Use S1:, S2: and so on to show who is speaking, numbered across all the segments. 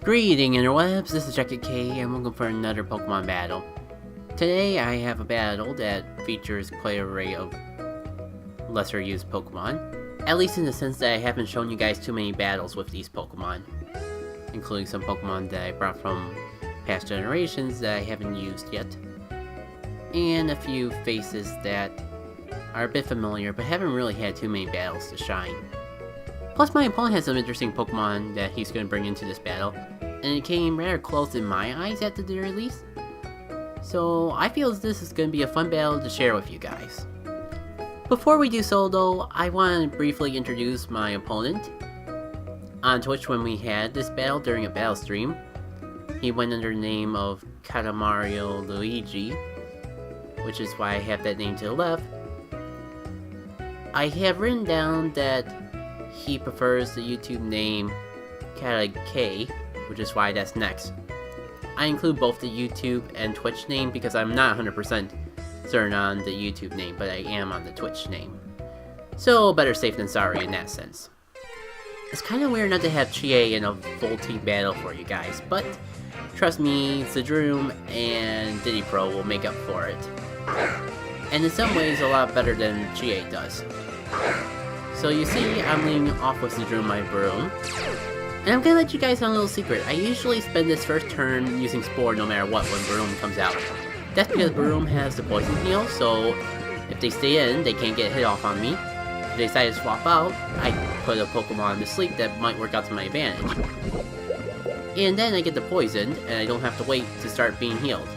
S1: Greeting interwebs, this is Jacket K and welcome for another Pokemon battle. Today I have a battle that features quite an array of lesser used Pokemon. At least in the sense that I haven't shown you guys too many battles with these Pokemon. Including some Pokemon that I brought from past generations that I haven't used yet. And a few faces that are a bit familiar but haven't really had too many battles to shine. Plus my opponent has some interesting Pokemon that he's going to bring into this battle, and it came rather close in my eyes at the very least. So I feel this is going to be a fun battle to share with you guys. Before we do so though, I want to briefly introduce my opponent. On Twitch when we had this battle during a battle stream, he went under the name of Katamario Luigi, which is why I have that name to the left. I have written down that he prefers the YouTube name K, which is why that's next. I include both the YouTube and Twitch name because I'm not 100% certain on the YouTube name, but I am on the Twitch name. So better safe than sorry in that sense. It's kind of weird not to have Chie in a full team battle for you guys, but trust me, Zadroom and Diddy Pro will make up for it. And in some ways a lot better than Chie does. So you see, I'm leading off with Zadroom my Broom. And I'm gonna let you guys know a little secret. I usually spend this first turn using Spore no matter what when Broom comes out. That's because Broom has the Poison Heal, so if they stay in, they can't get hit off on me. If they decide to swap out, I put a Pokemon to sleep that might work out to my advantage. And then I get the poisoned, and I don't have to wait to start being healed.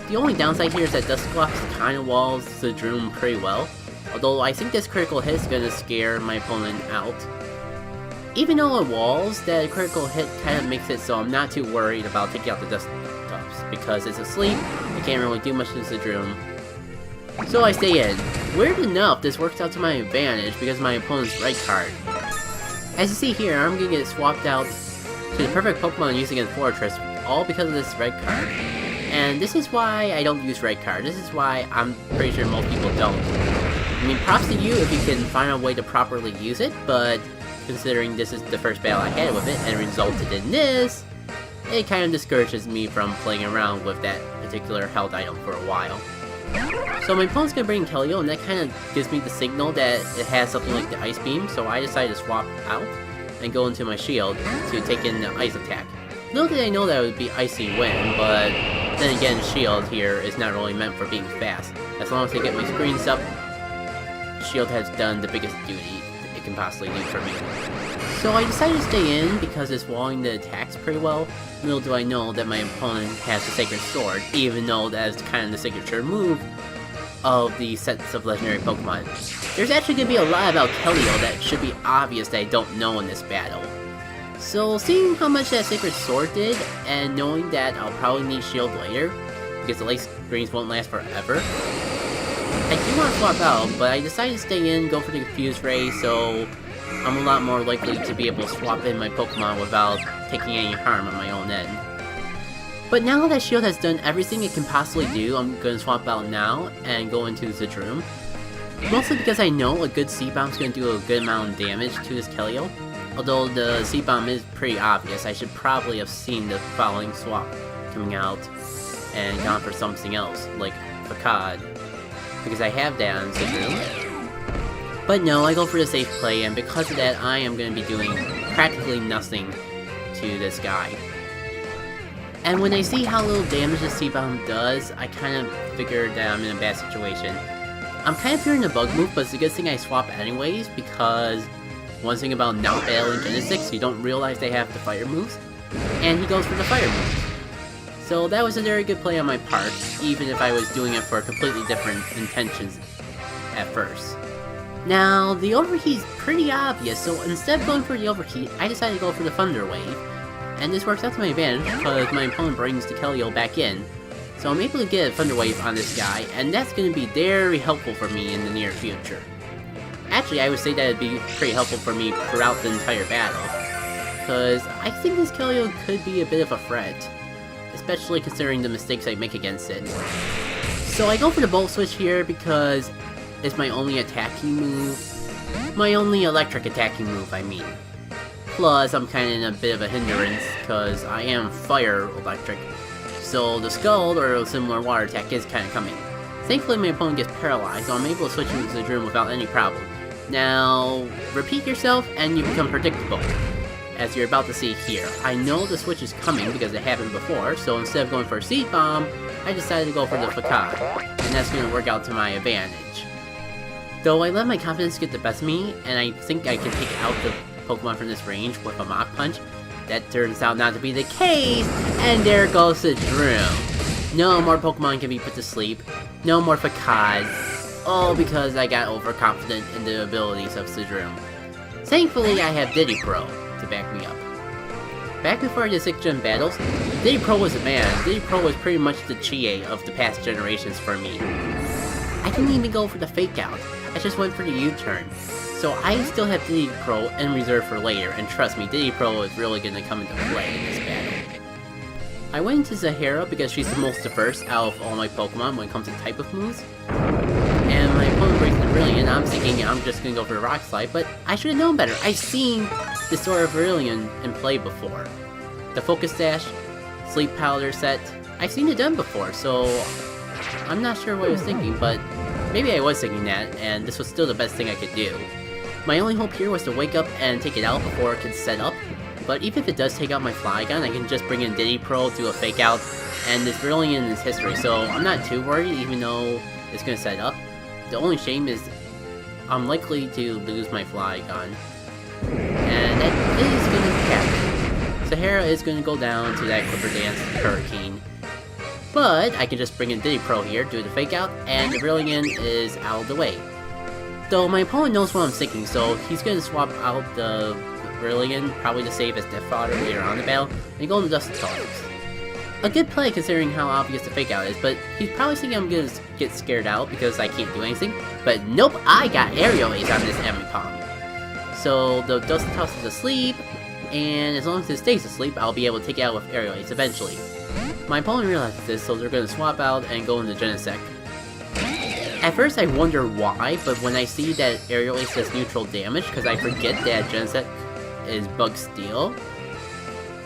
S1: The only downside here is that Dusclops kind of walls Zadroom pretty well. Although I think this critical hit is gonna scare my opponent out. Even though it walls, that critical hit kind of makes it so I'm not too worried about taking out the Dusclops, because it's asleep, I can't really do much to Zadroom. So I stay in. Weird enough, this works out to my advantage because of my opponent's red card. As you see here, I'm gonna get swapped out to the perfect Pokemon using against Fortress, all because of this red card. And this is why I don't use red card. This is why I'm pretty sure most people don't. I mean, props to you if you can find a way to properly use it, but considering this is the first battle I had with it and resulted in this, it kind of discourages me from playing around with that particular held item for a while. So my opponent's gonna bring Keldeo, and that kind of gives me the signal that it has something like the Ice Beam, so I decided to swap out and go into my shield to take in the Ice attack. Little did I know that it would be Icy Wind, but then again, shield here is not really meant for being fast. As long as I get my screens up, shield has done the biggest duty it can possibly do for me. So I decided to stay in because it's walling the attacks pretty well. Little do I know that my opponent has the Sacred Sword, even though that is kind of the signature move of the sets of legendary Pokemon. There's actually going to be a lot about Keldeo that should be obvious that I don't know in this battle. So seeing how much that Sacred Sword did, and knowing that I'll probably need shield later, because the light screens won't last forever, I do want to swap out, but I decided to stay in, go for the Confuse Ray, so I'm a lot more likely to be able to swap in my Pokemon without taking any harm on my own end. But now that Shield has done everything it can possibly do, I'm going to swap out now and go into Zadroom. Mostly because I know a good C-Bomb is going to do a good amount of damage to this Keldeo. Although the C-Bomb is pretty obvious, I should probably have seen the following swap coming out and gone for something else, like Facade, because I have that on Zadroom. But no, I go for the safe play, and because of that, I am going to be doing practically nothing to this guy. And when I see how little damage the C-Bomb does, I kind of figure that I'm in a bad situation. I'm kind of fearing the bug move, but it's a good thing I swap anyways, because one thing about not battling Genesix, you don't realize they have the fire moves, and he goes for the fire moves. So that was a very good play on my part, even if I was doing it for completely different intentions at first. Now, the overheat's pretty obvious, so instead of going for the overheat, I decided to go for the Thunder Wave. And this works out to my advantage, because my opponent brings the Keldeo back in. So I'm able to get a Thunder Wave on this guy, and that's going to be very helpful for me in the near future. Actually, I would say that it'd be pretty helpful for me throughout the entire battle, because I think this Keldeo could be a bit of a threat, especially considering the mistakes I make against it. So I go for the Volt Switch here because it's my only attacking move. My only electric attacking move, I mean. Plus, I'm kind of in a bit of a hindrance, because I am fire electric. So the Scald, or a similar water attack, is kind of coming. Thankfully, my opponent gets paralyzed, so I'm able to switch into the Dream without any problem. Now, repeat yourself, and you become predictable, as you're about to see here. I know the switch is coming because it happened before, so instead of going for a Seed Bomb, I decided to go for the Facade, and that's going to work out to my advantage. Though I let my confidence get the best of me, and I think I can take out the Pokemon from this range with a Mach Punch, that turns out not to be the case, and there goes the Droom. No more Pokemon can be put to sleep, no more Facades, all because I got overconfident in the abilities of Sidroom. Thankfully, I have Diddy Pro to back me up. Back before the 6th gen battles, Diddy Pro was a man. Diddy Pro was pretty much the Chie of the past generations for me. I didn't even go for the Fake Out, I just went for the U-turn. So I still have Diddy Pro in reserve for later, and trust me, Diddy Pro is really going to come into play in this battle. I went into Zahara because she's the most diverse out of all my Pokemon when it comes to type of moves. And my opponent breaks the Brilliant, I'm thinking I'm just going to go for the Rock Slide, but I should have known better. I've seen the Sword of Brilliant in play before. The Focus Dash, Sleep Powder set, I've seen it done before, so I'm not sure what I was thinking, but maybe I was thinking that, and this was still the best thing I could do. My only hope here was to wake up and take it out before it could set up, but even if it does take out my Flygon, I can just bring in Diddy Pro, do a Fake Out, and this Brilliant is history, so I'm not too worried even though it's going to set up. The only shame is I'm likely to lose my Flygon, and that is going to happen. Zahara is going to go down to that Clipper Dance Hurricane, but I can just bring in Diddy Pro here, do the Fake Out, and the Brilliant is out of the way. Though my opponent knows what I'm thinking, so he's going to swap out the Brilliant, probably to save as Death Fodder later on in the battle, and go into Dustox. A good play considering how obvious the Fake Out is, but he's probably thinking I'm going to get scared out because I can't do anything, but nope, I got Aerial Ace on this Ambipom. So the Dustox is asleep, and as long as it stays asleep, I'll be able to take it out with Aerial Ace eventually. My opponent realizes this, so they're going to swap out and go into Genesect. At first I wonder why, but when I see that Aerial Ace does neutral damage, because I forget that Genesect is Bug Steel,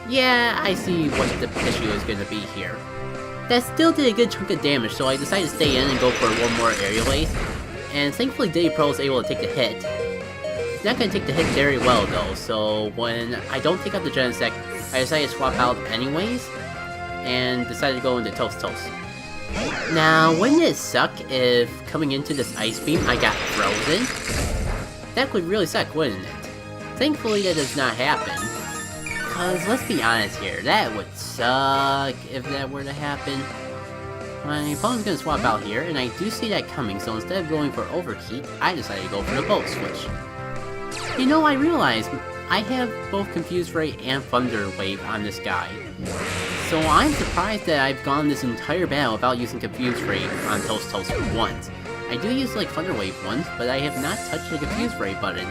S1: yeah, I see what the issue is going to be here. That still did a good chunk of damage, so I decided to stay in and go for one more Aerial Ace, and thankfully Diddy Pro is able to take the hit. It's not going to take the hit very well though, so when I don't take out the Genesect, I decided to swap out anyways, and decided to go into Toast. Now, wouldn't it suck if coming into this Ice Beam I got frozen? That would really suck, wouldn't it? Thankfully that does not happen. Cause let's be honest here, that would suck if that were to happen. My opponent's gonna swap out here, and I do see that coming, so instead of going for Overheat, I decided to go for the Volt Switch. You know, I realized I have both Confused Ray and Thunder Wave on this guy. So I'm surprised that I've gone this entire battle without using Confused Ray on Toast once. I do use like Thunder Wave once, but I have not touched the Confused Ray button.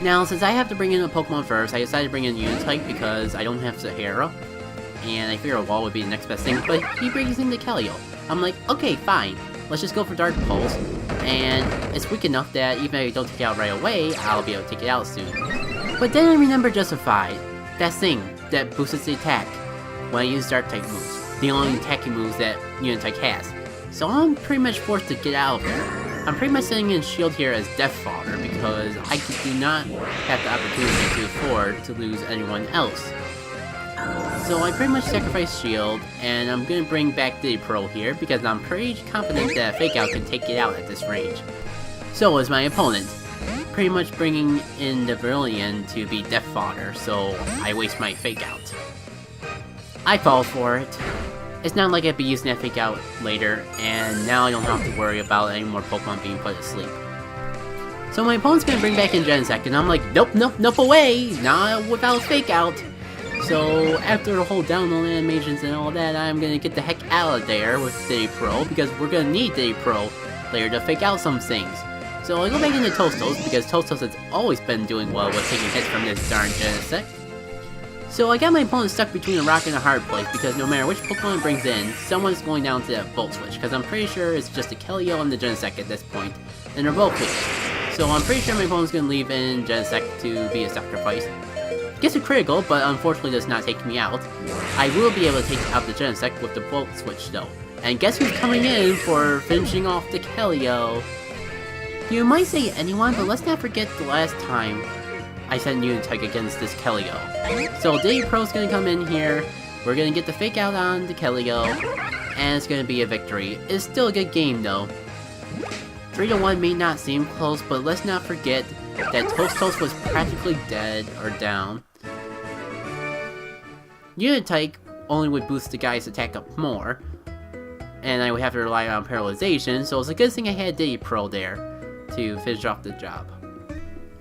S1: Now, since I have to bring in a Pokemon first, I decided to bring in Unitite because I don't have Zahara, and I figured a wall would be the next best thing, but he brings in the Kelio. I'm like, okay, fine, let's just go for Dark Pulse, and it's weak enough that even if I don't take it out right away, I'll be able to take it out soon. But then I remember Justified, that thing that boosts the attack when I use Dark type moves, the only attacking moves that Unitite has. So I'm pretty much forced to get out of there. I'm pretty much sitting in Shield here as Death Fodder because I do not have the opportunity to afford to lose anyone else. So I pretty much sacrifice Shield, and I'm going to bring back Diddy Pro here because I'm pretty confident that Fake Out can take it out at this range. So is my opponent, pretty much bringing in the Brilliant to be Death Fodder, so I waste my Fake Out. I fall for it. It's not like I'd be using that Fake Out later, and now I don't have to worry about any more Pokemon being put to sleep. So my opponent's gonna bring back in Genesect, and I'm like, nope away, not without Fake Out. So after the whole download animations and all that, I'm gonna get the heck out of there with Diddy Pro, because we're gonna need Diddy Pro later to fake out some things. So I go back into Toastos, because Toastos has always been doing well with taking hits from this darn Genesect. So I got my opponent stuck between a rock and a hard place, because no matter which Pokemon brings in, someone's going down to that Volt Switch, because I'm pretty sure it's just a Kelio and the Genesect at this point, and they're both weak. So I'm pretty sure my opponent's going to leave in Genesect to be a sacrifice. Gets a critical, but unfortunately does not take me out. I will be able to take out the Genesect with the Volt Switch though. And guess who's coming in for finishing off the Kelio? You might say anyone, but let's not forget the last time I sent Unitike against this Kelio. So Diddy Pro's gonna come in here, we're gonna get the fake out on the Kelio, and it's gonna be a victory. It's still a good game though. 3-1 may not seem close, but let's not forget that Toast was practically dead or down. Unitike only would boost the guy's attack up more, and I would have to rely on paralyzation, so it's a good thing I had Diddy Pro there to finish off the job.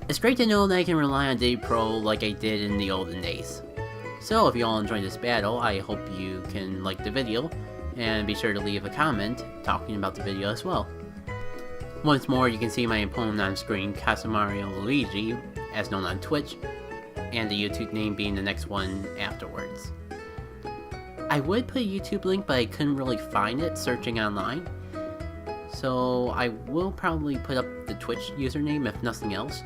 S1: It's great to know that I can rely on Diddy Pro like I did in the olden days. So if you all enjoyed this battle, I hope you can like the video, and be sure to leave a comment talking about the video as well. Once more, you can see my opponent on screen, Casamario Luigi, as known on Twitch, and the YouTube name being the next one afterwards. I would put a YouTube link, but I couldn't really find it searching online. So I will probably put up the Twitch username if nothing else.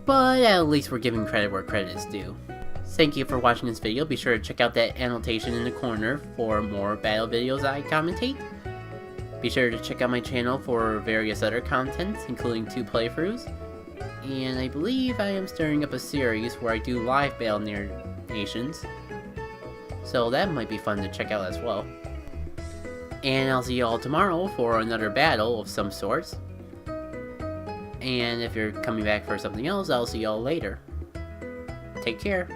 S1: But at least we're giving credit where credit is due. Thank you for watching this video. Be sure to check out that annotation in the corner for more battle videos I commentate. Be sure to check out my channel for various other contents, including 2 playthroughs. And I believe I am starting up a series where I do live battle narrations. So that might be fun to check out as well. And I'll see you all tomorrow for another battle of some sorts. And if you're coming back for something else, I'll see you all later. Take care.